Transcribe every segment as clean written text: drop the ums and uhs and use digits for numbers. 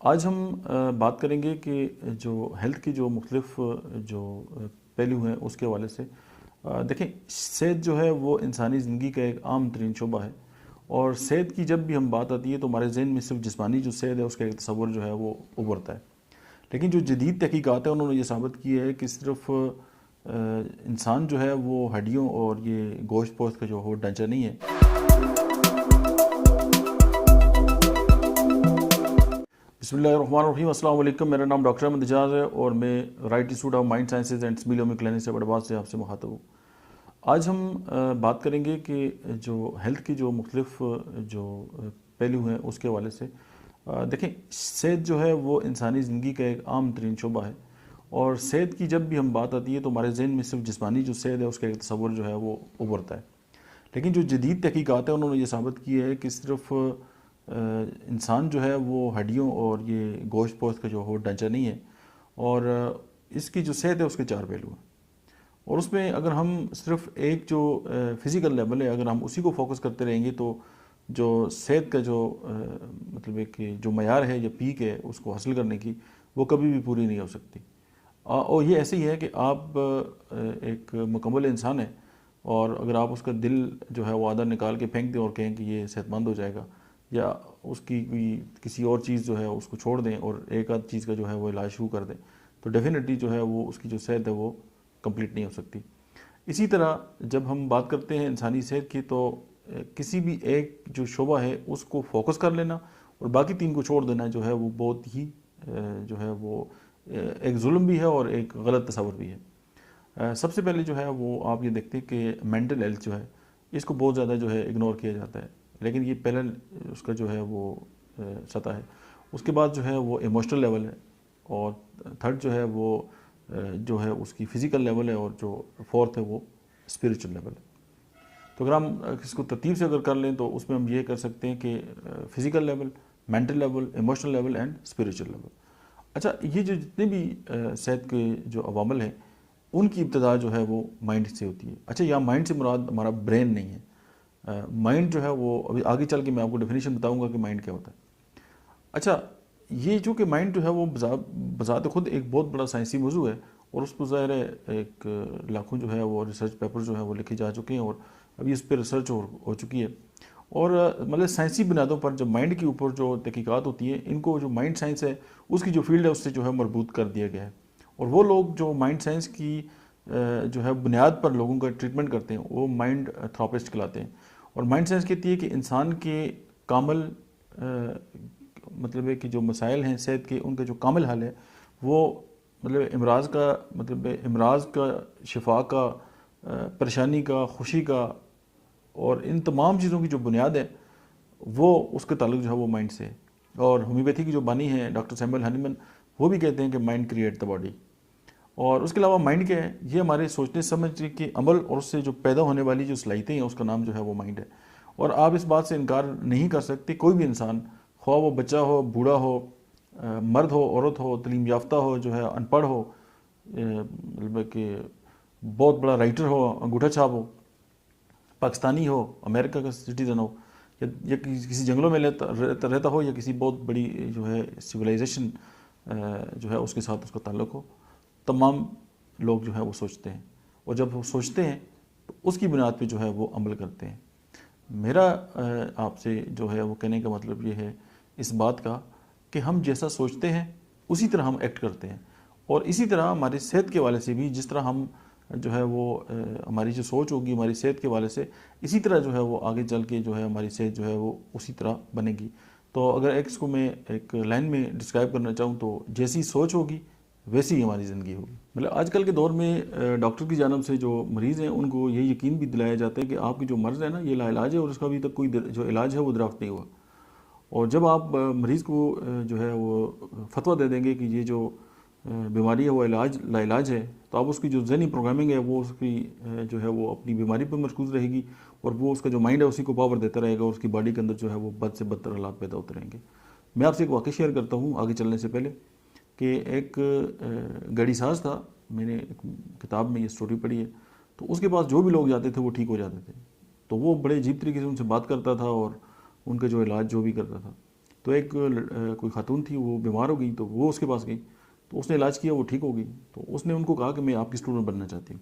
آج ہم بات کریں گے کہ جو ہیلتھ کی جو مختلف جو پہلو ہیں اس کے حوالے سے دیکھیں، صحت جو ہے وہ انسانی زندگی کا ایک عام ترین شعبہ ہے، اور صحت کی جب بھی ہم بات آتی ہے تو ہمارے ذہن میں صرف جسمانی جو صحت ہے اس کا ایک تصور جو ہے وہ ابھرتا ہے۔ لیکن جو جدید تحقیقات ہیں انہوں نے یہ ثابت کی ہے کہ صرف انسان جو ہے وہ ہڈیوں اور یہ گوشت پوشت کا جو ہو ڈھانچہ نہیں ہے۔ بسم اللہ الرحمن الرحیم، السلام علیکم۔ میرا نام ڈاکٹر احمد اعجاز ہے اور میں right institute of mind sciences and اسمیلیومی کلینک سے بڑباد سے آپ سے مخاطب ہوں۔ آج ہم بات کریں گے کہ جو ہیلتھ کی جو مختلف جو پہلو ہیں اس کے حوالے سے دیکھیں، صحت جو ہے وہ انسانی زندگی کا ایک عام ترین شعبہ ہے، اور صحت کی جب بھی ہم بات آتی ہے تو ہمارے ذہن میں صرف جسمانی جو صحت ہے اس کا ایک تصور جو ہے وہ ابھرتا ہے۔ لیکن جو جدید تحقیقات ہیں انہوں نے یہ ثابت کی ہے کہ صرف انسان جو ہے وہ ہڈیوں اور یہ گوشت پوشت کا جو ہو ڈھانچہ نہیں ہے، اور اس کی جو صحت ہے اس کے چار پہلو ہیں۔ اور اس میں اگر ہم صرف ایک جو فزیکل لیول ہے اگر ہم اسی کو فوکس کرتے رہیں گے تو جو صحت کا جو مطلب ہے کہ جو معیار ہے یا پیک ہے اس کو حاصل کرنے کی، وہ کبھی بھی پوری نہیں ہو سکتی۔ اور یہ ایسے ہی ہے کہ آپ ایک مکمل انسان ہیں، اور اگر آپ اس کا دل جو ہے وہ آدھا نکال کے پھینک دیں اور کہیں کہ یہ صحت مند ہو جائے گا، یا اس کی کوئی کسی اور چیز جو ہے اس کو چھوڑ دیں اور ایک آدھ چیز کا جو ہے وہ علاج شروع کر دیں، تو ڈیفینیٹلی جو ہے وہ اس کی جو صحت ہے وہ کمپلیٹ نہیں ہو سکتی۔ اسی طرح جب ہم بات کرتے ہیں انسانی صحت کی تو کسی بھی ایک جو شعبہ ہے اس کو فوکس کر لینا اور باقی تین کو چھوڑ دینا جو ہے وہ بہت ہی جو ہے وہ ایک ظلم بھی ہے اور ایک غلط تصور بھی ہے۔ سب سے پہلے جو ہے وہ آپ یہ دیکھتے ہیں کہ مینٹل ہیلتھ جو ہے اس کو بہت زیادہ جو ہے اگنور کیا جاتا ہے، لیکن یہ پہلا اس کا جو ہے وہ سطح ہے۔ اس کے بعد جو ہے وہ ایموشنل لیول ہے، اور تھرڈ جو ہے وہ جو ہے اس کی فزیکل لیول ہے، اور جو فورتھ ہے وہ اسپریچول لیول ہے۔ تو اگر ہم اس کو ترتیب سے اگر کر لیں تو اس میں ہم یہ کر سکتے ہیں کہ physical level, mental level, emotional level and spiritual level. اچھا، یہ جو جتنے بھی صحت کے جو عوامل ہیں ان کی ابتدا جو ہے وہ مائنڈ سے ہوتی ہے۔ اچھا، یہاں مائنڈ سے مراد ہمارا برین نہیں ہے، مائنڈ جو ہے وہ ابھی آگے چل کے میں آپ کو ڈیفینیشن بتاؤں گا کہ مائنڈ کیا ہوتا ہے۔ اچھا، یہ جو کہ مائنڈ جو ہے وہ بذات خود ایک بہت بڑا سائنسی موضوع ہے، اور اس پر ظاہر ہے ایک لاکھوں جو ہے وہ ریسرچ پیپر جو ہے وہ لکھے جا چکے ہیں، اور ابھی اس پہ ریسرچ ہو چکی ہے۔ اور مطلب سائنسی بنیادوں پر جب مائنڈ کے اوپر جو تحقیقات ہوتی ہیں ان کو جو مائنڈ سائنس ہے اس کی جو فیلڈ ہے اس سے جو ہے مربوط کر دیا گیا ہے، اور وہ لوگ جو مائنڈ سائنس کی جو ہے بنیاد پر لوگوں کا ٹریٹمنٹ کرتے ہیں وہ مائنڈ تھراپسٹ کہلاتے ہیں۔ اور مائنڈ سائنس کہتی ہے کہ انسان کے کامل مطلب ہے کہ جو مسائل ہیں صحت کے ان کا جو کامل حل ہے وہ مطلب امراض کا، شفا کا، پریشانی کا، خوشی کا، اور ان تمام چیزوں کی جو بنیاد ہے وہ اس کا تعلق جو ہے وہ مائنڈ سے ہے۔ اور ہومیوپیتھی کی جو بانی ہیں ڈاکٹر سیموئل ہنیمن، وہ بھی کہتے ہیں کہ مائنڈ کریٹ دا باڈی۔ اور اس کے علاوہ مائنڈ کیا ہے؟ یہ ہمارے سوچنے سمجھنے کے عمل اور اس سے جو پیدا ہونے والی جو صلاحیتیں ہیں اس کا نام جو ہے وہ مائنڈ ہے۔ اور آپ اس بات سے انکار نہیں کر سکتے، کوئی بھی انسان، خواہ وہ بچہ ہو، بوڑھا ہو، مرد ہو، عورت ہو، تعلیم یافتہ ہو، جو ہے ان پڑھ ہو، مطلب کہ بہت بڑا رائٹر ہو، انگوٹھا چھاپ ہو، پاکستانی ہو، امریکہ کا سٹیزن ہو، یا کسی جنگلوں میں رہتا ہو، یا کسی بہت بڑی جو ہے سویلائزیشن جو ہے اس کے ساتھ اس کا تعلق ہو، تمام لوگ جو ہے وہ سوچتے ہیں، اور جب وہ سوچتے ہیں تو اس کی بنیاد پہ جو ہے وہ عمل کرتے ہیں۔ میرا آپ سے جو ہے وہ کہنے کا مطلب یہ ہے اس بات کا کہ ہم جیسا سوچتے ہیں اسی طرح ہم ایکٹ کرتے ہیں، اور اسی طرح ہماری صحت کے حوالے سے بھی جس طرح ہم جو ہے وہ ہماری جو سوچ ہوگی ہماری صحت کے حوالے سے، اسی طرح جو ہے وہ آگے چل کے جو ہے ہماری صحت جو ہے وہ اسی طرح بنے گی۔ تو اگر ایکس کو میں ایک لائن میں ڈسکرائب کرنا چاہوں تو جیسی سوچ ہوگی ویسی ہی ہماری زندگی ہوگی۔ مطلب آج کل کے دور میں ڈاکٹر کی جانب سے جو مریض ہیں ان کو یہ یقین بھی دلایا جاتا ہے کہ آپ کی جو مرض ہے نا یہ لا علاج ہے، اور اس کا ابھی تک کوئی جو علاج ہے وہ دریافت نہیں ہوا۔ اور جب آپ مریض کو جو ہے وہ فتویٰ دے دیں گے کہ یہ جو بیماری ہے وہ لا علاج ہے، تو آپ اس کی جو ذہنی پروگرامنگ ہے وہ اس کی جو ہے وہ اپنی بیماری پر مرکوز رہے گی، اور وہ اس کا جو مائنڈ ہے اسی کو پاور دیتا رہے گا، اور اس کی باڈی کے اندر جو ہے وہ بد سے بدتر حالات پیدا ہوتے رہیں گے۔ میں آپ سے ایک واقعہ شیئر کرتا ہوں آگے چلنے سے پہلے، کہ ایک گاڑی ساز تھا، میں نے ایک کتاب میں یہ سٹوری پڑھی ہے، تو اس کے پاس جو بھی لوگ جاتے تھے وہ ٹھیک ہو جاتے تھے، تو وہ بڑے عجیب طریقے سے ان سے بات کرتا تھا اور ان کا جو علاج جو بھی کرتا تھا۔ تو ایک کوئی خاتون تھی وہ بیمار ہو گئی تو وہ اس کے پاس گئی تو اس نے علاج کیا, وہ ٹھیک ہو گئی. تو اس نے ان کو کہا کہ میں آپ کی اسٹوڈنٹ بننا چاہتی ہوں.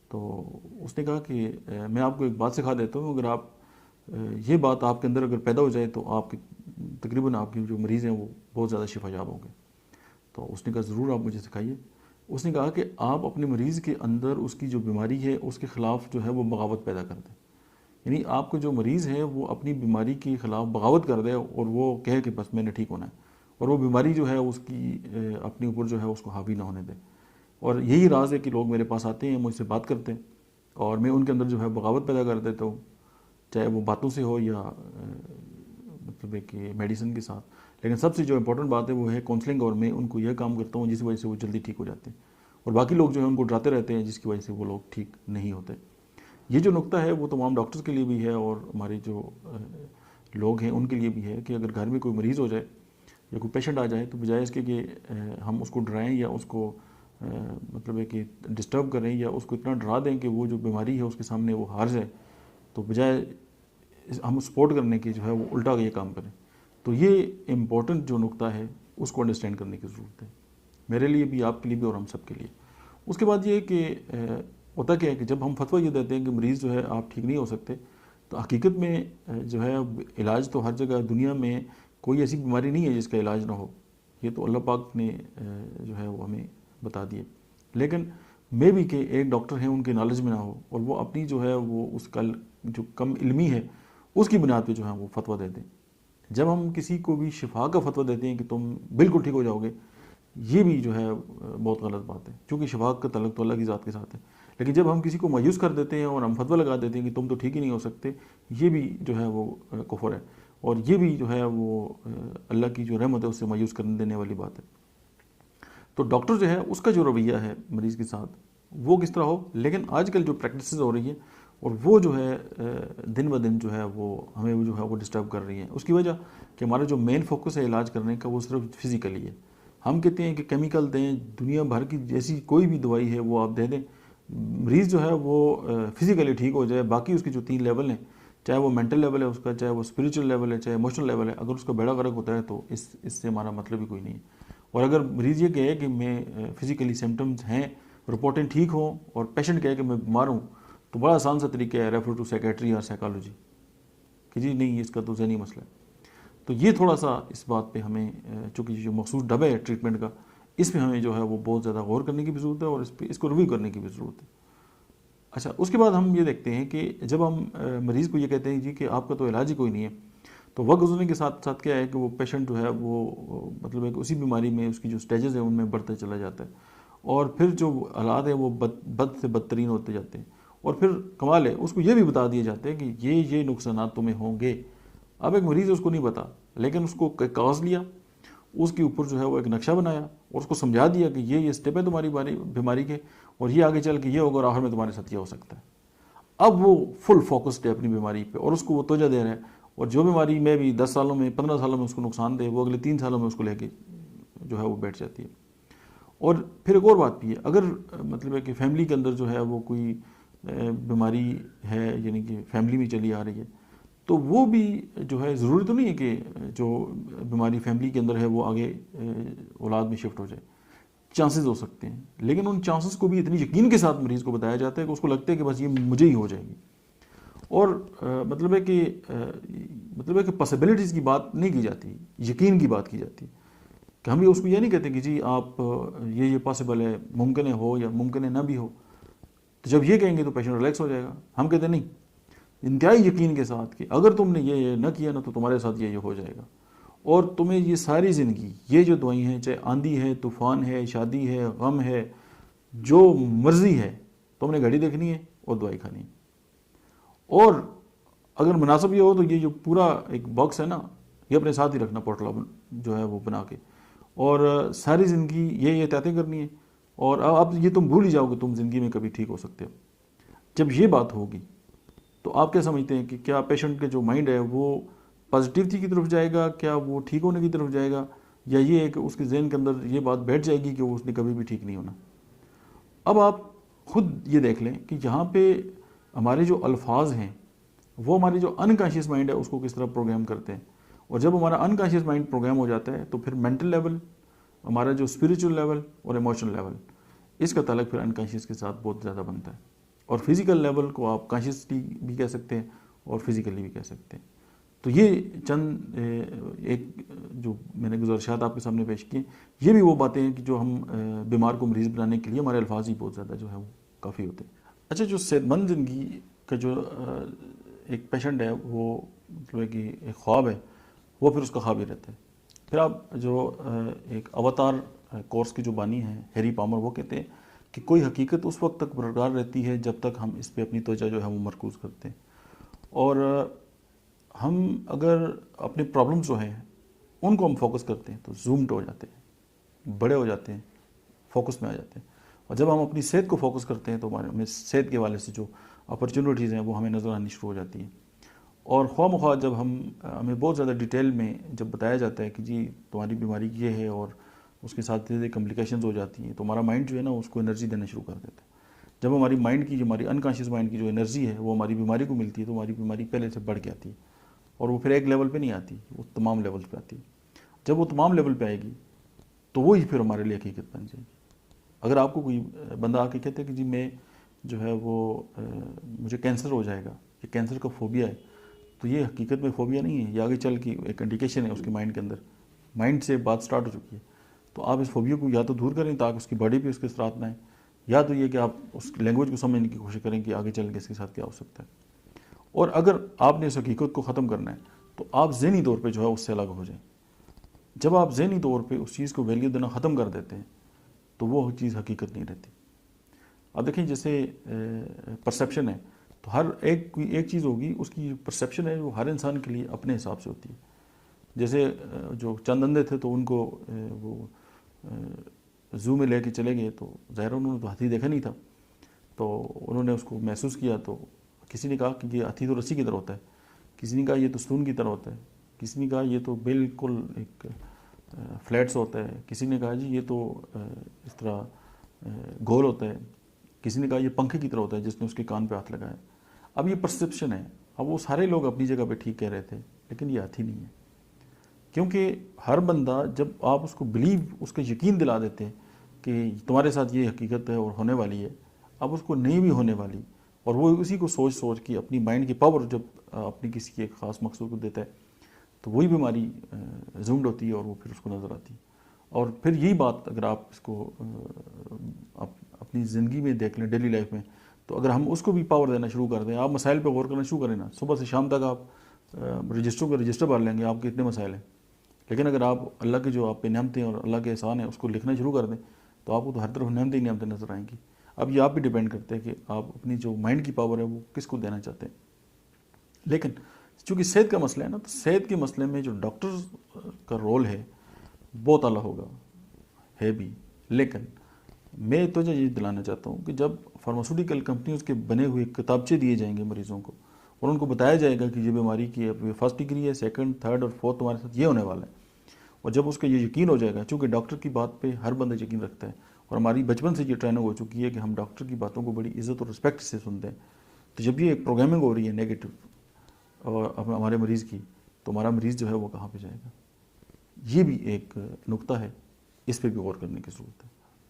تو اس نے کہا کہ میں آپ کو ایک بات سکھا دیتا ہوں, اگر آپ یہ بات آپ کے اندر اگر پیدا ہو جائے تو آپ کی تقریباً آپ کی جو مریض ہیں وہ بہت زیادہ شفا یاب ہوں گے. تو اس نے کہا ضرور آپ مجھے سکھائیے. اس نے کہا کہ آپ اپنے مریض کے اندر اس کی جو بیماری ہے اس کے خلاف جو ہے وہ بغاوت پیدا کر دیں. یعنی آپ کو جو مریض ہے وہ اپنی بیماری کے خلاف بغاوت کر دے اور وہ کہے کہ بس میں نے ٹھیک ہونا ہے, اور وہ بیماری جو ہے اس کی اپنے اوپر جو ہے اس کو حاوی نہ ہونے دے. اور یہی راز ہے کہ لوگ میرے پاس آتے ہیں, مجھ سے بات کرتے ہیں اور میں ان کے اندر جو ہے بغاوت پیدا کر دیتا ہوں, چاہے وہ باتوں سے ہو یا مطلب ہے کہ میڈیسن کے ساتھ. لیکن سب سے جو امپورٹنٹ بات ہے وہ ہے کاؤنسلنگ, اور میں ان کو یہ کام کرتا ہوں جس وجہ سے وہ جلدی ٹھیک ہو جاتے ہیں, اور باقی لوگ جو ہیں ان کو ڈراتے رہتے ہیں جس کی وجہ سے وہ لوگ ٹھیک نہیں ہوتے. یہ جو نقطہ ہے وہ تمام ڈاکٹرز کے لیے بھی ہے اور ہمارے جو لوگ ہیں ان کے لیے بھی ہے کہ اگر گھر میں کوئی مریض ہو جائے یا کوئی پیشنٹ آ جائے تو بجائے اس کے کہ ہم اس کو ڈرائیں یا اس کو مطلب ہے کہ ڈسٹرب کریں یا اس کو اتنا ڈرا دیں کہ وہ جو بیماری ہے اس کے سامنے وہ ہار جائے, تو بجائے ہم سپورٹ کرنے کی جو ہے وہ الٹا یہ کام کریں. تو یہ امپورٹنٹ جو نقطہ ہے اس کو انڈرسٹینڈ کرنے کی ضرورت ہے, میرے لیے بھی, آپ کے لیے بھی, اور ہم سب کے لیے. اس کے بعد یہ ہے کہ ہوتا کیا ہے کہ جب ہم فتویٰ یہ دیتے ہیں کہ مریض جو ہے آپ ٹھیک نہیں ہو سکتے, تو حقیقت میں جو ہے علاج تو ہر جگہ دنیا میں کوئی ایسی بیماری نہیں ہے جس کا علاج نہ ہو. یہ تو اللہ پاک نے جو ہے وہ ہمیں بتا دیے. لیکن میں بھی کہ ایک ڈاکٹر ہیں ان کے نالج میں نہ ہو اور وہ اپنی جو ہے وہ اس کا جو کم علمی ہے اس کی بنیاد پہ جو ہے وہ فتویٰ دے دیں. جب ہم کسی کو بھی شفا کا فتویٰ دیتے ہیں کہ تم بالکل ٹھیک ہو جاؤ گے, یہ بھی جو ہے بہت غلط بات ہے, کیونکہ شفا کا تعلق تو اللہ کی ذات کے ساتھ ہے. لیکن جب ہم کسی کو مایوس کر دیتے ہیں اور ہم فتویٰ لگا دیتے ہیں کہ تم تو ٹھیک ہی نہیں ہو سکتے, یہ بھی جو ہے وہ کفر ہے, اور یہ بھی جو ہے وہ اللہ کی جو رحمت ہے اس سے مایوس کرنے دینے والی بات ہے. تو ڈاکٹر جو ہے اس کا جو رویہ ہے مریض کے ساتھ وہ کس طرح ہو. لیکن آج کل جو پریکٹسز ہو رہی ہیں اور وہ جو ہے دن بہ دن جو ہے وہ ہمیں جو ہے وہ ڈسٹرب کر رہی ہیں. اس کی وجہ کہ ہمارا جو مین فوکس ہے علاج کرنے کا وہ صرف فزیکلی ہے. ہم کہتے ہیں کہ کیمیکل دیں, دنیا بھر کی جیسی کوئی بھی دوائی ہے وہ آپ دے دیں, مریض جو ہے وہ فزیکلی ٹھیک ہو جائے. باقی اس کے جو 3 لیول ہیں, چاہے وہ مینٹل لیول ہے اس کا, چاہے وہ اسپریچول لیول ہے, چاہے ایموشنل لیول ہے, اگر اس کا بیڑا غرق ہوتا ہے تو اس سے ہمارا مطلب ہی کوئی نہیں ہے. اور اگر مریض یہ کہے کہ میں فزیکلی سمٹمز ہیں, رپورٹیں ٹھیک ہوں, اور پیشنٹ کہے کہ میں بیمار ہوں, تو بڑا آسان سا طریقہ ہے ریفر ٹو سائیکیٹری اور سائیکالوجی کہ جی نہیں اس کا تو ذہنی مسئلہ ہے. تو یہ تھوڑا سا اس بات پہ ہمیں, چونکہ جو مخصوص ڈبہ ہے ٹریٹمنٹ کا, اس پہ ہمیں جو ہے وہ بہت زیادہ غور کرنے کی بھی ضرورت ہے اور اس کو ریویو کرنے کی بھی ضرورت ہے. اچھا, اس کے بعد ہم یہ دیکھتے ہیں کہ جب ہم مریض کو یہ کہتے ہیں جی کہ آپ کا تو علاج ہی کوئی نہیں ہے, تو وقت گزرنے کے ساتھ ساتھ کیا ہے کہ وہ پیشنٹ جو ہے وہ مطلب ہے کہ اسی بیماری میں اس کی جو سٹیجز ہیں ان میں بڑھتا چلا جاتا ہے, اور پھر جو حالات ہیں وہ بد سے بدترین ہوتے جاتے ہیں. اور پھر کمال ہے اس کو یہ بھی بتا دیے جاتے ہیں کہ یہ نقصانات تمہیں ہوں گے. اب ایک مریض اس کو نہیں پتا, لیکن اس کو کاغذ لیا, اس کے اوپر جو ہے وہ ایک نقشہ بنایا اور اس کو سمجھا دیا کہ یہ اسٹیپ ہے تمہاری بیماری کے, اور یہ آگے چل کے یہ ہوگا اور آخر میں تمہارے ساتھ یہ ہو سکتا ہے. اب وہ فل فوکسڈ ہے اپنی بیماری پہ اور اس کو وہ توجہ دے رہے ہیں, اور جو بیماری میں بھی 10 سالوں میں 15 سالوں میں اس کو نقصان دے وہ اگلے 3 سالوں میں اس کو لے کے جو ہے وہ بیٹھ جاتی ہے. اور پھر ایک اور بات بھی ہے, اگر مطلب ہے کہ فیملی کے اندر جو ہے وہ کوئی بیماری ہے, یعنی کہ فیملی میں چلی آ رہی ہے, تو وہ بھی جو ہے ضروری تو نہیں ہے کہ جو بیماری فیملی کے اندر ہے وہ آگے اولاد میں شفٹ ہو جائے. چانسز ہو سکتے ہیں, لیکن ان چانسز کو بھی اتنی یقین کے ساتھ مریض کو بتایا جاتا ہے کہ اس کو لگتا ہے کہ بس یہ مجھے ہی ہو جائے گی. اور مطلب ہے کہ پاسبلٹیز کی بات نہیں کی جاتی, یقین کی بات کی جاتی ہے. کہ ہم اس کو یہ نہیں کہتے کہ جی آپ یہ پاسبل ہے, ممکن ہے ہو یا ممکن ہے نہ بھی ہو. تو جب یہ کہیں گے تو پیشنٹ ریلیکس ہو جائے گا. ہم کہتے ہیں نہیں, انتہائی یقین کے ساتھ کہ اگر تم نے یہ نہ کیا نا تو تمہارے ساتھ یہ ہو جائے گا, اور تمہیں یہ ساری زندگی یہ جو دعائیں ہیں, چاہے آندھی ہے, طوفان ہے, شادی ہے, غم ہے, جو مرضی ہے, تم نے گھڑی دیکھنی ہے اور دوائی کھانی ہے. اور اگر مناسب یہ ہو تو یہ جو پورا ایک باکس ہے نا, یہ اپنے ساتھ ہی رکھنا, پورٹلا جو ہے وہ بنا کے, اور ساری زندگی یہ احتیاطیں کرنی ہے. اور اب یہ تم بھول ہی جاؤ کہ تم زندگی میں کبھی ٹھیک ہو سکتے ہو. جب یہ بات ہوگی تو آپ کیا سمجھتے ہیں کہ کیا پیشنٹ کے جو مائنڈ ہے وہ پازیٹیوٹی کی طرف جائے گا, کیا وہ ٹھیک ہونے کی طرف جائے گا, یا یہ ہے کہ اس کے ذہن کے اندر یہ بات بیٹھ جائے گی کہ وہ اس نے کبھی بھی ٹھیک نہیں ہونا. اب آپ خود یہ دیکھ لیں کہ یہاں پہ ہمارے جو الفاظ ہیں وہ ہماری جو انکانشیس مائنڈ ہے اس کو کس طرح پروگرام کرتے ہیں, اور جب ہمارا انکانشیس مائنڈ پروگرام ہو جاتا ہے تو پھر مینٹل لیول، ہمارا جو اسپریچول لیول اور ایموشنل لیول، اس کا تعلق پھر انکانشیس کے ساتھ بہت زیادہ بنتا ہے. اور فزیکل لیول کو آپ کانشیسلی بھی کہہ سکتے ہیں اور فزیکلی بھی کہہ سکتے ہیں. تو یہ چند ایک جو میں نے گزارشات آپ کے سامنے پیش کی، یہ بھی وہ باتیں ہیں کہ جو ہم بیمار کو مریض بنانے کے لیے ہمارے الفاظ ہی بہت زیادہ جو ہے وہ کافی ہوتے ہیں. اچھا، جو صحت مند زندگی کا جو ایک پیشنٹ ہے وہ مطلب کہ ایک خواب ہے، وہ پھر اس کا خواب ہی رہتا ہے. پھر آپ جو ایک اوتار کورس کے جو بانی ہیں ہیری پامر، وہ کہتے ہیں کہ کوئی حقیقت اس وقت تک برقرار رہتی ہے جب تک ہم اس پہ اپنی توجہ جو ہے وہ مرکوز کرتے ہیں. اور ہم اگر اپنے پرابلمس جو ہیں ان کو ہم فوکس کرتے ہیں تو زومڈ ہو جاتے ہیں، بڑے ہو جاتے ہیں، فوکس میں آ جاتے ہیں. اور جب ہم اپنی صحت کو فوکس کرتے ہیں تو ہمیں صحت کے حوالے سے جو اپرچونیٹیز ہیں وہ ہمیں نظر آنی شروع ہو جاتی ہیں. اور خواہ مخواہ جب ہمیں بہت زیادہ ڈیٹیل میں جب بتایا جاتا ہے کہ جی تمہاری بیماری یہ ہے اور اس کے ساتھ کمپلیکیشنز ہو جاتی ہیں، تو ہمارا مائنڈ جو ہے نا اس کو انرجی دینا شروع کر دیتا ہے. جب ہماری مائنڈ کی، ہماری انکانشیس مائنڈ کی جو انرجی ہے وہ ہماری بیماری کو ملتی ہے تو ہماری بیماری پہلے سے بڑھ کے آتی ہے. اور وہ پھر ایک لیول پہ نہیں آتی، وہ تمام لیول پہ آتی ہے. جب وہ تمام لیول پہ آئے گی تو وہی پھر ہمارے لیے حقیقت بن جائے گی. اگر آپ کو کوئی بندہ آ کے کہتے ہے کہ جی میں جو ہے وہ مجھے کینسر ہو جائے گا، یہ کینسر کا فوبیا ہے، تو یہ حقیقت میں فوبیا نہیں ہے، یہ آگے چل کے ایک انڈیکیشن ہے اس کے مائنڈ کے اندر، مائنڈ سے بات سٹارٹ ہو چکی ہے. تو آپ اس فوبیا کو یا تو دور کریں تاکہ اس کی باڈی پہ اس کے اثرات نہ آئیں، یا تو یہ کہ آپ اس لینگویج کو سمجھنے کی کوشش کریں کہ آگے چل کے اس کے ساتھ کیا ہو سکتا ہے. اور اگر آپ نے اس حقیقت کو ختم کرنا ہے تو آپ ذہنی طور پہ جو ہے اس سے الگ ہو جائیں. جب آپ ذہنی طور پہ اس چیز کو ویلیو دینا ختم کر دیتے ہیں تو وہ چیز حقیقت نہیں رہتی. اب دیکھیں جیسے پرسیپشن ہے، تو ہر ایک چیز ہوگی، اس کی پرسیپشن ہے وہ ہر انسان کے لیے اپنے حساب سے ہوتی ہے. جیسے جو چند اندھے تھے تو ان کو وہ زو میں لے کے چلے گئے تو ظاہر انہوں نے تو ہاتھی دیکھا نہیں تھا، تو انہوں نے اس کو محسوس کیا. تو کسی نے کہا کہ یہ ہاتھی تو رسی کی طرح ہوتا ہے، کسی نے کہا یہ تو ستون کی طرح ہوتا ہے، کسی نے کہا یہ تو بالکل ایک فلیٹس ہوتا ہے، کسی نے کہا جی یہ تو اس طرح گول ہوتا ہے، کسی نے کہا یہ پنکھے کی طرح ہوتا ہے جس نے اس کے کان پہ ہاتھ لگایا. اب یہ پرسیپشن ہے. اب وہ سارے لوگ اپنی جگہ پہ ٹھیک کہہ رہے تھے، لیکن یہ ہاتھی نہیں ہے. کیونکہ ہر بندہ جب آپ اس کو بلیو، اس کا یقین دلا دیتے ہیں کہ تمہارے ساتھ یہ حقیقت ہے اور ہونے والی ہے، اب اس کو نہیں بھی ہونے والی، اور وہ اسی کو سوچ کے اپنی مائنڈ کی پاور جب اپنی کسی کے ایک خاص مقصود کو دیتا ہے تو وہی بیماری زومڈ ہوتی ہے اور وہ پھر اس کو نظر آتی ہے. اور پھر یہی بات اگر آپ اس کو اپنی زندگی میں دیکھ لیں، ڈیلی لائف میں، تو اگر ہم اس کو بھی پاور دینا شروع کر دیں، آپ مسائل پہ غور کرنا شروع کریں نا، صبح سے شام تک آپ رجسٹر بھر لیں گے آپ کے اتنے مسائل ہیں. لیکن اگر آپ اللہ کے جو آپ پہ نعمتیں اور اللہ کے احسان ہیں اس کو لکھنا شروع کر دیں تو آپ کو تو ہر طرف نعمتیں ہی نعمتیں نظر آئیں گی. اب یہ آپ پہ ڈیپینڈ کرتے ہیں کہ آپ اپنی جو مائنڈ کی پاور ہے وہ کس کو دینا چاہتے ہیں. لیکن چونکہ صحت کا مسئلہ ہے نا، تو صحت کے مسئلے میں جو ڈاکٹر کا رول ہے بہت اعلیٰ ہوگا، ہے بھی. لیکن میں تو یہ دلانا چاہتا ہوں کہ جب فارماسیوٹیکل کمپنیز کے بنے ہوئے کتابچے دیے جائیں گے مریضوں کو اور ان کو بتایا جائے گا کہ یہ بیماری کی فرسٹ ڈگری ہے، سیکنڈ، تھرڈ اور فورتھ تمہارے ساتھ یہ ہونے والا ہے، اور جب اس کا یہ یقین ہو جائے گا، چونکہ ڈاکٹر کی بات پہ ہر بندہ یقین رکھتا ہے اور ہماری بچپن سے یہ ٹریننگ ہو چکی ہے کہ ہم ڈاکٹر کی باتوں کو بڑی عزت اور رسپیکٹ سے سنتے ہیں. تو جب یہ ایک پروگرامنگ ہو رہی ہے نیگیٹو اور ہمارے مریض کی، تو ہمارا مریض جو ہے وہ کہاں پہ جائے گا؟ یہ بھی ایک نقطہ ہے، اس پہ بھی غور کرنے کی ضرورت ہے.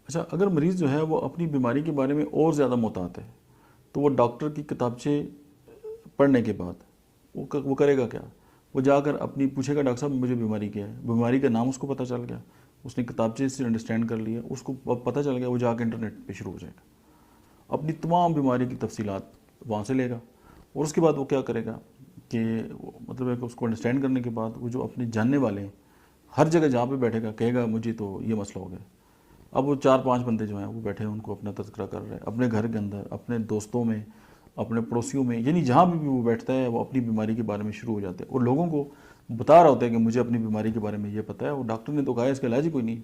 اچھا، اگر مریض جو ہے وہ اپنی بیماری کے بارے میں اور زیادہ محتاط ہے تو وہ ڈاکٹر کی کتابچے پڑھنے کے بعد وہ کرے گا کیا؟ وہ جا کر اپنی پوچھے گا ڈاکٹر صاحب مجھے بیماری کیا ہے، بیماری کا نام اس کو پتہ چل گیا، اس نے کتابچے سے انڈرسٹینڈ کر لیا، اس کو پتہ چل گیا، وہ جا کے انٹرنیٹ پہ شروع ہو جائے گا، اپنی تمام بیماری کی تفصیلات وہاں سے لے گا. اور اس کے بعد وہ کیا کرے گا کہ مطلب ہے کہ اس کو انڈرسٹینڈ کرنے کے بعد وہ جو اپنے جاننے والے ہیں ہر جگہ جہاں پہ بیٹھے گا کہے گا مجھے تو یہ مسئلہ ہو گیا. اب وہ 4-5 بندے جو ہیں وہ بیٹھے ہیں، ان کو اپنا تذکرہ کر رہے ہیں اپنے گھر کے اندر، اپنے دوستوں میں، اپنے پڑوسیوں میں، یعنی جہاں بھی وہ بیٹھتا ہے وہ اپنی بیماری کے بارے میں شروع ہو جاتے ہیں اور لوگوں کو بتا رہا ہوتا ہے کہ مجھے اپنی بیماری کے بارے میں یہ پتہ ہے اور ڈاکٹر نے تو کہا ہے اس کا علاج ہی کوئی نہیں.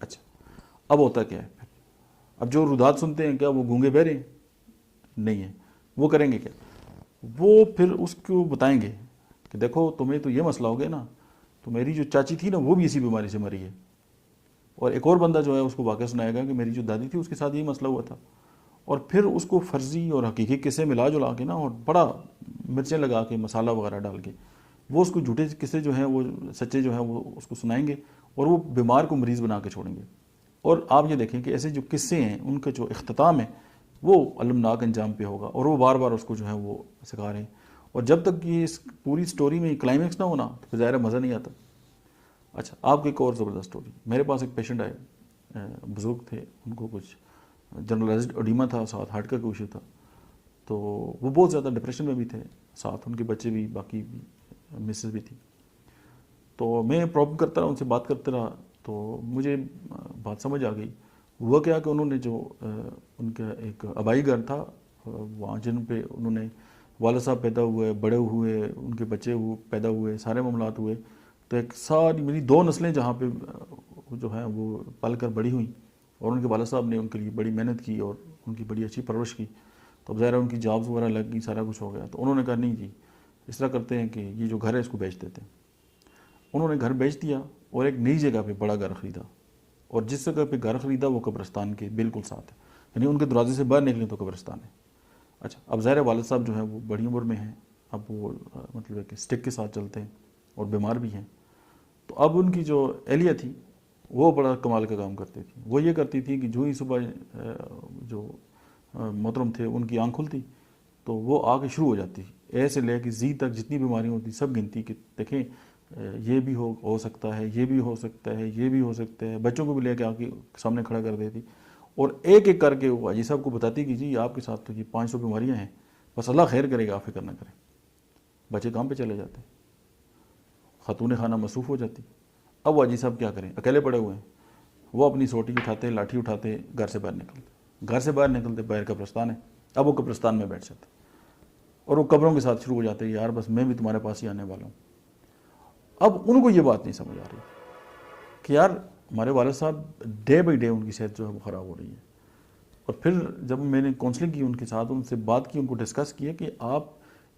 اچھا، اب ہوتا کیا ہے پھر؟ اب جو رودات سنتے ہیں کیا وہ گونگے بہرے ہیں؟ نہیں ہیں. وہ کریں گے کیا؟ وہ پھر اس کو بتائیں گے کہ دیکھو تمہیں تو یہ مسئلہ ہو گیا نا، تو میری جو چاچی تھی نا وہ بھی اسی بیماری سے مری ہے. اور ایک اور بندہ جو ہے اس کو واقعہ سنائے گا کہ میری جو دادی تھی اس کے ساتھ یہی مسئلہ ہوا تھا. اور پھر اس کو فرضی اور حقیقی قصے ملا جلا کے نا، اور بڑا مرچیں لگا کے مسالہ وغیرہ ڈال کے وہ اس کو جھوٹے قصے جو ہیں وہ سچے جو ہیں وہ اس کو سنائیں گے اور وہ بیمار کو مریض بنا کے چھوڑیں گے. اور آپ یہ دیکھیں کہ ایسے جو قصے ہیں ان کا جو اختتام ہے وہ المناک انجام پہ ہوگا, اور وہ بار بار اس کو جو ہے وہ سکھا رہے ہیں. اور جب تک یہ اس پوری سٹوری میں کلائمیکس نہ ہونا تو ظاہر مزہ نہیں آتا. اچھا, آپ کو ایک اور زبردست سٹوری. میرے پاس ایک پیشنٹ آئے, بزرگ تھے, ان کو کچھ جنرلائزڈ ایڈیما تھا, ساتھ ہارٹ کا کوئی ایشو تھا. تو وہ بہت زیادہ ڈپریشن میں بھی تھے, ساتھ ان کے بچے بھی, باقی بھی مسز بھی تھی. تو میں پرابلم کرتا رہا, ان سے بات کرتے رہا, تو مجھے بات سمجھ آ گئی. ہوا کیا کہ انہوں نے جو ان کا ایک آبائی گھر تھا وہاں جن پہ انہوں نے والد صاحب پیدا ہوئے, بڑے ہوئے, ان کے بچے پیدا ہوئے, سارے معاملات ہوئے. تو ایک ساری میری 2 نسلیں جہاں پہ جو ہیں وہ پل کر بڑی ہوئیں, اور ان کے والد صاحب نے ان کے لیے بڑی محنت کی اور ان کی بڑی اچھی پرورش کی. تو اب ظاہر ان کی جابز وغیرہ لگ گئی, سارا کچھ ہو گیا. تو انہوں نے کہا نہیں جی اس طرح کرتے ہیں کہ یہ جو گھر ہے اس کو بیچ دیتے ہیں. انہوں نے گھر بیچ دیا اور ایک نئی جگہ پہ بڑا گھر خریدا, اور جس جگہ پہ گھر خریدا وہ قبرستان کے بالکل ساتھ ہے, یعنی ان کے دروازے سے باہر نکلیں تو قبرستان ہے. اچھا, اب ظاہر والد صاحب جو ہیں وہ بڑی عمر میں ہیں, اب وہ مطلب ہے کہ اسٹک کے ساتھ چلتے ہیں اور بیمار بھی ہیں. تو اب ان کی جو اہلیہ تھی وہ بڑا کمال کا کام کرتی تھی. وہ یہ کرتی تھی کہ جو ہی صبح جو محترم تھے ان کی آنکھ کھلتی تو وہ آ کے شروع ہو جاتی, اے سے لے کے زی تک جتنی بیماریاں ہوتی سب گنتی کہ دیکھیں یہ بھی ہو سکتا ہے, یہ بھی ہو سکتا ہے, یہ بھی ہو سکتا ہے. بچوں کو بھی لے کے آ کے سامنے کھڑا کر دیتی اور ایک ایک کر کے وہ حاجی صاحب کو بتاتی کہ جی آپ کے ساتھ تو یہ 500 بیماریاں ہیں, بس اللہ خیر کرے گا, آپ فکر نہ کریں. بچے کام پہ چلے جاتے, خاتون خانہ مصروف ہو جاتی. اب حاجی صاحب کیا کریں, اکیلے پڑے ہوئے ہیں. وہ اپنی سوٹی اٹھاتے, لاٹھی اٹھاتے, گھر سے باہر نکلتے. گھر سے باہر نکلتے, باہر قبرستان ہے. اب وہ قبرستان میں بیٹھ جاتے اور وہ قبروں کے ساتھ شروع ہو جاتے, یار بس میں بھی تمہارے پاس ہی آنے والا ہوں. اب ان کو یہ بات نہیں سمجھ آ رہی کہ یار ہمارے والد صاحب ڈے بائی ڈے ان کی صحت جو ہے وہ خراب ہو رہی ہے. اور پھر جب میں نے کونسلنگ کی ان کے ساتھ, ان سے بات کی, ان کو ڈسکس کیا کہ آپ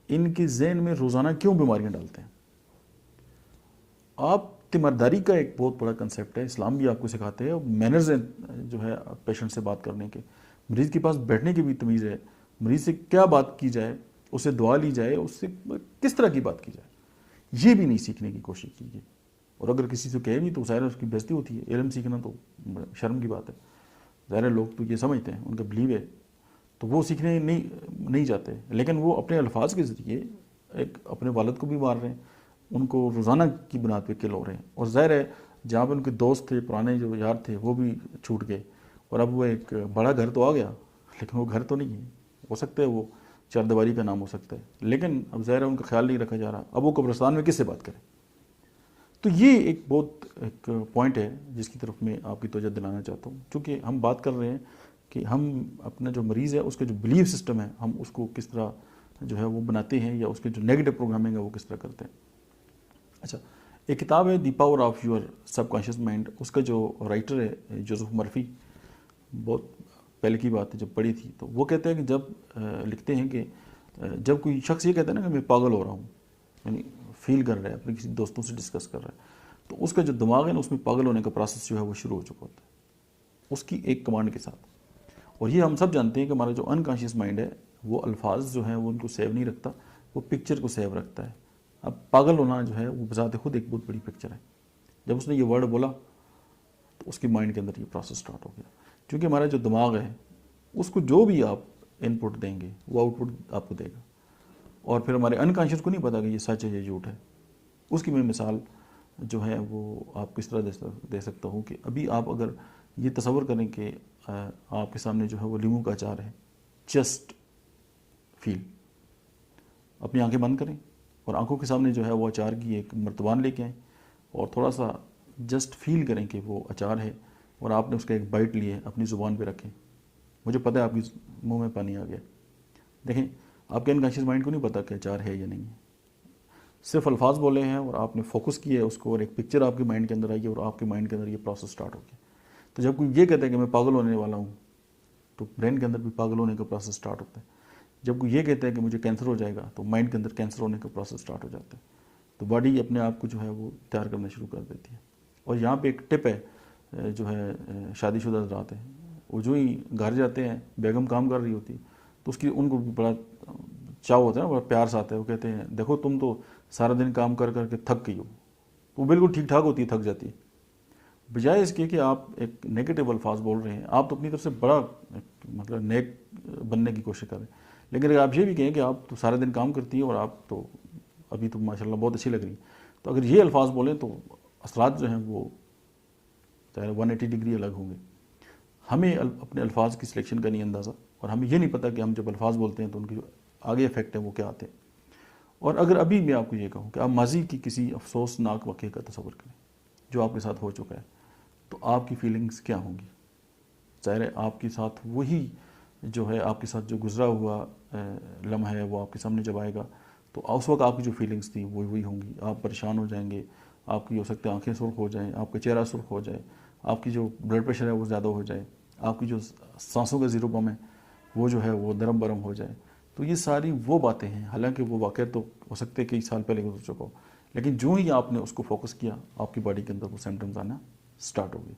ان کے ذہن میں روزانہ کیوں بیماریاں ڈالتے ہیں. آپ تیمارداری کا ایک بہت بڑا کنسیپٹ ہے, اسلام بھی آپ کو سکھاتے ہیں, اور مینرز ہیں جو ہے پیشنٹ سے بات کرنے کے, مریض کے پاس بیٹھنے کی بھی تمیز ہے, مریض سے کیا بات کی جائے, اس سے دعا لی جائے, اس سے کس طرح کی بات کی جائے, یہ بھی نہیں سیکھنے کی کوشش کیجیے. اور اگر کسی سے کہے بھی تو ظاہر اس کی بےزتی ہوتی ہے. علم سیکھنا تو شرم کی بات ہے. ظاہر لوگ تو یہ سمجھتے ہیں, ان کا بلیو ہے, تو وہ سیکھنے نہیں جاتے, لیکن وہ اپنے الفاظ کے ذریعے ایک اپنے والد کو بھی مار رہے ہیں, ان کو روزانہ کی بنیاد پہ کل ہو رہے ہیں. اور ظاہر ہے جہاں پہ ان کے دوست تھے, پرانے جو یار تھے, وہ بھی چھوٹ گئے, اور اب وہ ایک بڑا گھر تو آ گیا, لیکن وہ گھر تو نہیں ہے. ہو سکتا ہے وہ 4 دیواری کا نام ہو سکتا ہے, لیکن اب ظاہر ہے ان کا خیال نہیں رکھا جا رہا. اب وہ قبرستان میں کس سے بات کریں. تو یہ ایک بہت ایک پوائنٹ ہے جس کی طرف میں آپ کی توجہ دلانا چاہتا ہوں, چونکہ ہم بات کر رہے ہیں کہ ہم اپنا جو مریض ہے اس کا جو بلیو سسٹم ہے ہم اس کو کس طرح جو ہے وہ بناتے ہیں, یا اس کے جو نیگیٹو پروگرامنگ ہے وہ کس طرح کرتے ہیں. اچھا, ایک کتاب ہے the power of your subconscious mind, اس کا جو رائٹر ہے جوزف مرفی, بہت پہلے کی بات ہے جب پڑھی تھی, تو وہ کہتے ہیں کہ جب لکھتے ہیں کہ جب کوئی شخص یہ کہتا ہے نا کہ میں پاگل ہو رہا ہوں, یعنی فیل کر رہا ہے, اپنے کسی دوستوں سے ڈسکس کر رہا ہے, تو اس کا جو دماغ ہے نا اس میں پاگل ہونے کا پروسیس جو ہے وہ شروع ہو چکا ہوتا ہے اس کی ایک کمانڈ کے ساتھ. اور یہ ہم سب جانتے ہیں کہ ہمارا جو انکانشیس مائنڈ ہے وہ الفاظ جو ہیں وہ ان کو سیو نہیں رکھتا, وہ پکچر کو سیو رکھتا ہے. اب پاگل ہونا جو ہے وہ بذات خود ایک بہت بڑی پکچر ہے. جب اس نے یہ ورڈ بولا تو اس کی مائنڈ کے اندر یہ پروسیس سٹارٹ ہو گیا, کیونکہ ہمارا جو دماغ ہے اس کو جو بھی آپ ان پٹ دیں گے وہ آؤٹ پٹ آپ کو دے گا. اور پھر ہمارے انکانشیس کو نہیں پتا کہ یہ سچ ہے یہ جھوٹ ہے. اس کی میں مثال جو ہے وہ آپ کس طرح دے سکتا ہوں کہ ابھی آپ اگر یہ تصور کریں کہ آپ کے سامنے جو ہے وہ لیموں کا اچار ہے, جسٹ فیل, اپنی آنکھیں بند کریں اور آنکھوں کے سامنے جو ہے وہ اچار کی ایک مرتبان لے کے آئیں, اور تھوڑا سا جسٹ فیل کریں کہ وہ اچار ہے, اور آپ نے اس کا ایک بائٹ لیے اپنی زبان پہ رکھیں. مجھے پتہ ہے آپ کی منہ میں پانی آ گیا. دیکھیں آپ کے انکانشیس مائنڈ کو نہیں پتا کہ اچار ہے یا نہیں ہے, صرف الفاظ بولے ہیں اور آپ نے فوکس کیا ہے اس کو, اور ایک پکچر آپ کے مائنڈ کے اندر آئی ہے اور آپ کے مائنڈ کے اندر یہ پروسیس سٹارٹ ہو گیا. تو جب کوئی یہ کہتا ہے کہ میں پاگل ہونے والا ہوں تو برین کے اندر بھی پاگل ہونے کا پروسیس سٹارٹ ہوتا ہے. جب کوئی یہ کہتا ہے کہ مجھے کینسر ہو جائے گا تو مائنڈ کے اندر کینسر ہونے کا پروسیس سٹارٹ ہو جاتا ہے. تو باڈی اپنے آپ کو جو ہے وہ تیار کرنا شروع کر دیتی ہے. اور یہاں پہ ایک ٹپ ہے جو ہے شادی شدہ حضرات ہیں, وہ جو ہی گھر جاتے ہیں, بیگم کام کر رہی ہوتی ہے تو اس کی ان کو بڑا چاو ہوتا ہے نا, بڑا پیار سے آتا ہے. وہ کہتے ہیں دیکھو تم تو سارا دن کام کر کر کے تھک گئی ہو، تو وہ بالکل ٹھیک ٹھاک ہوتی ہے، تھک جاتی ہے. بجائے اس کے کہ آپ ایک نیگیٹو الفاظ بول رہے ہیں، آپ تو اپنی طرف سے بڑا مطلب نیک بننے کی کوشش کر رہے ہیں، لیکن اگر آپ یہ بھی کہیں کہ آپ تو سارا دن کام کرتی ہیں اور آپ تو ابھی تو ماشاءاللہ بہت اچھی لگ رہی ہیں، تو اگر یہ الفاظ بولیں تو اثرات جو ہیں وہ 180 ڈگری الگ ہوں گے. ہمیں اپنے الفاظ کی سلیکشن کا نہیں اندازہ، اور ہمیں یہ نہیں پتہ کہ ہم جب الفاظ بولتے ہیں تو ان کے جو آگے افیکٹ ہیں وہ کیا آتے ہیں. اور اگر ابھی میں آپ کو یہ کہوں کہ آپ ماضی کی کسی افسوسناک واقعے کا تصور کریں جو آپ کے ساتھ ہو چکا ہے، تو آپ کی فیلنگز کیا ہوں گی؟ ظاہر ہے آپ کے ساتھ وہی جو ہے آپ کے ساتھ جو گزرا ہوا لمحہ ہے وہ آپ کے سامنے جب آئے گا تو اس وقت آپ کی جو فیلنگز تھیں وہ وہی ہوں گی. آپ پریشان ہو جائیں گے، آپ کی ہو سکتا ہے آنکھیں سرخ ہو جائیں، آپ کا چہرہ سرخ ہو جائے، آپ کی جو بلڈ پریشر ہے وہ زیادہ ہو جائے، آپ کی جو سانسوں کا زیرو بم ہے وہ جو ہے وہ درم برم ہو جائے. تو یہ ساری وہ باتیں ہیں، حالانکہ وہ واقعہ تو ہو سکتے کئی سال پہلے گزر چکا ہو، لیکن جو ہی آپ نے اس کو فوکس کیا آپ کی باڈی کے اندر وہ سمٹمز آنا سٹارٹ ہو گئے.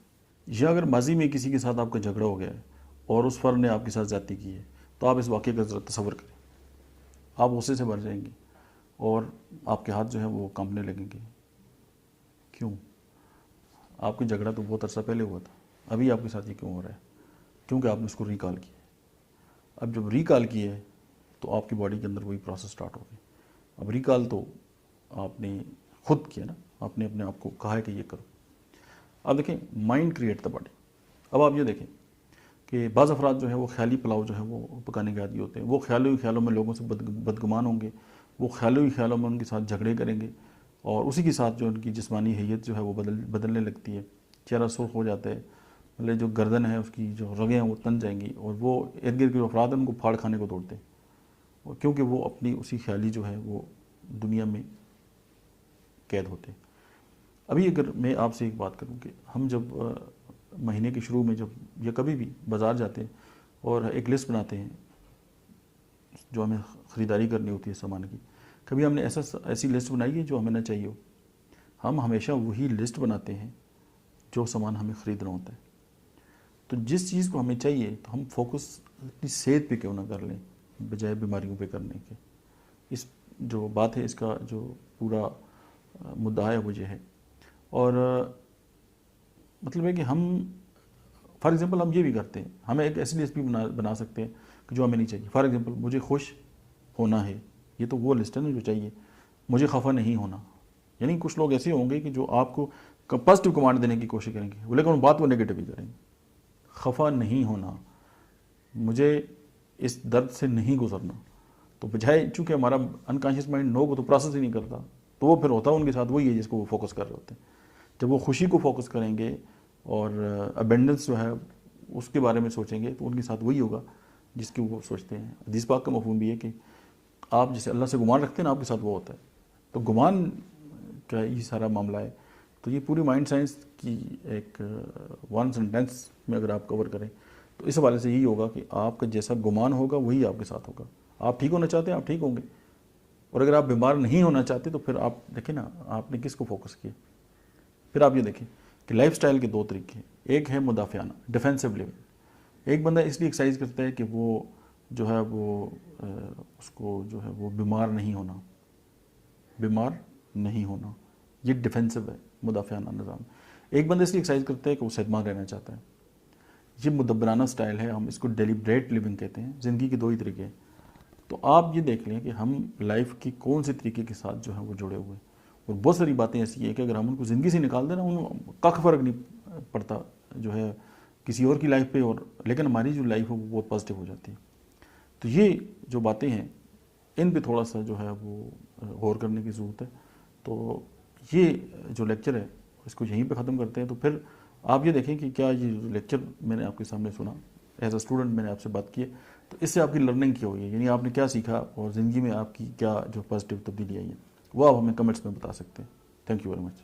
یا اگر ماضی میں کسی کے ساتھ آپ کا جھگڑا ہو گیا ہے اور اس فرد نے آپ کے ساتھ زیادتی کی ہے تو آپ اس واقعے کا ذرا تصور کریں، آپ غصے سے بھر جائیں گے اور آپ کے ہاتھ جو ہیں وہ کانپنے لگیں گے. کیوں؟ آپ کا جھگڑا تو بہت عرصہ پہلے ہوا تھا، ابھی آپ کے ساتھ یہ کیوں ہو رہا ہے؟ کیونکہ آپ نے اس کو ریکال کیا. اب جب ریکال کیے تو آپ کی باڈی کے اندر وہی پروسیس سٹارٹ ہو گئی. اب ریکال تو آپ نے خود کیا نا، آپ نے اپنے آپ کو کہا ہے کہ یہ کرو. اب دیکھیں مائنڈ کریٹ دا باڈی. اب آپ یہ دیکھیں کہ بعض افراد جو ہے وہ خیالی پلاؤ جو ہے وہ پکانے کے عادی ہوتے ہیں، وہ خیالوں ہی خیالوں میں لوگوں سے بدگمان ہوں گے، وہ خیالوں ہی خیالوں میں ان کے ساتھ جھگڑے کریں گے، اور اسی کے ساتھ جو ان کی جسمانی حیت جو ہے وہ بدلنے لگتی ہے، چہرہ سرخ ہو جاتا ہے، مطلب جو گردن ہے اس کی جو رگیں ہیں وہ تن جائیں گی، اور وہ ارد گرد کے افراد ہیں ان کو پھاڑ کھانے کو دوڑتے ہیں، کیونکہ وہ اپنی اسی خیالی جو ہے وہ دنیا میں قید ہوتے ہیں. ابھی اگر میں آپ سے ایک بات کروں کہ ہم جب مہینے کے شروع میں جب یا کبھی بھی بازار جاتے ہیں اور ایک لسٹ بناتے ہیں جو ہمیں خریداری کرنی ہوتی ہے سامان کی، کبھی ہم نے ایسی لسٹ بنائی ہے جو ہمیں نہ چاہیے ہو؟ ہم ہمیشہ وہی لسٹ بناتے ہیں جو سامان ہمیں خریدنا ہوتا ہے. تو جس چیز کو ہمیں چاہیے تو ہم فوکس اپنی صحت پہ کیوں نہ کر لیں بجائے بیماریوں پہ کرنے کے. اس جو بات ہے اس کا جو پورا مدعا ہے وہ یہ ہے. اور مطلب ہے کہ ہم فار ایگزامپل ہم یہ بھی کرتے ہیں، ہمیں ایک ایسی لسٹ بھی بنا سکتے ہیں کہ جو ہمیں نہیں چاہیے. فار ایگزامپل مجھے خوش ہونا ہے، یہ تو وہ لسٹ ہے نا جو چاہیے. مجھے خفا نہیں ہونا، یعنی کچھ لوگ ایسے ہوں گے کہ جو آپ کو پازیٹیو کمانڈ دینے کی کوشش کریں گے لیکن ان بات وہ نیگیٹو ہی کریں گے. خفا نہیں ہونا، مجھے اس درد سے نہیں گزرنا، تو بجائے چونکہ ہمارا انکانشیس مائنڈ نو کو تو پروسیس ہی نہیں کرتا، تو وہ پھر ہوتا ہے ان کے ساتھ وہی ہے جس کو وہ فوکس کر رہے ہوتے ہیں. جب وہ خوشی کو فوکس کریں گے اور ابینڈنس جو ہے اس کے بارے میں سوچیں گے تو ان کے ساتھ وہی ہوگا جس کی وہ سوچتے ہیں. حدیث پاک کا مفہوم بھی ہے کہ آپ جسے اللہ سے گمان رکھتے ہیں نا آپ کے ساتھ وہ ہوتا ہے. تو گمان کا یہ سارا معاملہ ہے. تو یہ پوری مائنڈ سائنس کی ایک ون سینٹینس میں اگر آپ کور کریں تو اس حوالے سے یہی ہوگا کہ آپ کا جیسا گمان ہوگا وہی آپ کے ساتھ ہوگا. آپ ٹھیک ہونا چاہتے ہیں آپ ٹھیک ہوں گے، اور اگر آپ بیمار نہیں ہونا چاہتے تو پھر آپ دیکھیں نا آپ نے کس کو فوکس کیا. پھر آپ یہ دیکھیں کہ لائف سٹائل کے دو طریقے ہیں، ایک ہے مدافعانہ ڈیفینسو لیونگ. ایک بندہ اس لیے ایکسرسائز کرتا ہے کہ وہ جو ہے وہ اس کو جو ہے وہ بیمار نہیں ہونا، یہ ڈیفینسو ہے مدافعانہ نظام. ایک بندہ اس لیے ایکسرسائز کرتا ہے کہ وہ صحت مند رہنا چاہتا ہے. یہ مدبرانہ سٹائل ہے، ہم اس کو ڈیلیبریٹ لیونگ کہتے ہیں. زندگی کے دو ہی طریقے ہیں. تو آپ یہ دیکھ لیں کہ ہم لائف کی کون سے طریقے کے ساتھ جو ہے وہ جڑے ہوئے ہیں. اور بہت ساری باتیں ایسی ہیں کہ اگر ہم ان کو زندگی سے نکال دیں نا ان کخ فرق نہیں پڑتا جو ہے کسی اور کی لائف پہ، اور لیکن ہماری جو لائف ہے وہ بہت پازیٹیو ہو جاتی ہے. تو یہ جو باتیں ہیں ان پہ تھوڑا سا جو ہے وہ غور کرنے کی ضرورت ہے. تو یہ جو لیکچر ہے اس کو یہیں پہ ختم کرتے ہیں. تو پھر آپ یہ دیکھیں کہ کیا یہ لیکچر میں نے آپ کے سامنے سنا ایز اے اسٹوڈنٹ میں نے آپ سے بات کی ہے تو اس سے آپ کی لرننگ کیا ہوئی ہے، یعنی آپ نے کیا سیکھا اور زندگی میں آپ کی کیا جو پازیٹیو تبدیلی آئی ہے وہ آپ ہمیں کمنٹس میں بتا سکتے ہیں. Thank you very much.